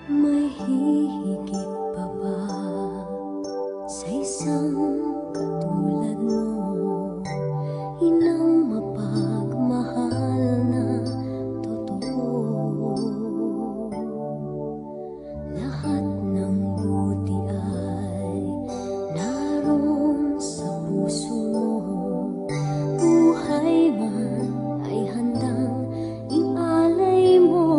May hihigit pa ba sa isang katulad mo? Inang mapagmahal na totoo. Lahat ng buti ay naroon sa puso mo. Buhay man ay handang ialay mo.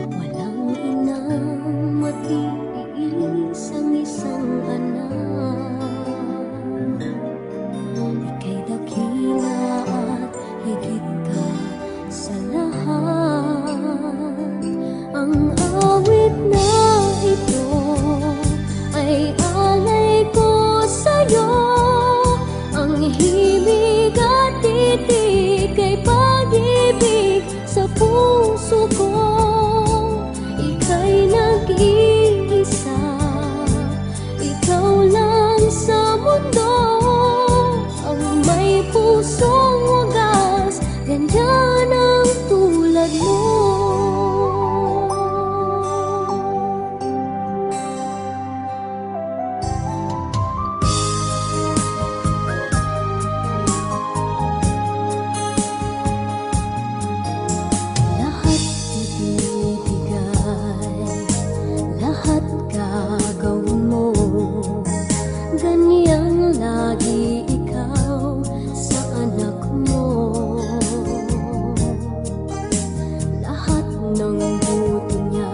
Walang inang matiis ang isang anak. Ika'y dakila at higit ka sa lahat. Ang awit na ito ay alay ko sa'yo. Ang himig at titig ay pag-ibig sa puso ko. Ika'y nag-iisa, ikaw lang sa mundo. Ang may pusong wagas, ganyan ang tulad mo. Lahat ibibigay, lahat gagawin mo. Ganyang lagi ikaw sa anak mo. Lahat ng buti niya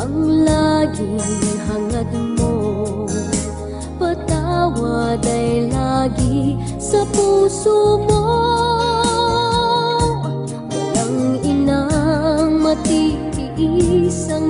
ang laging hangad mo. Patawad ay lagi sa puso mo. Walang inang matiis ang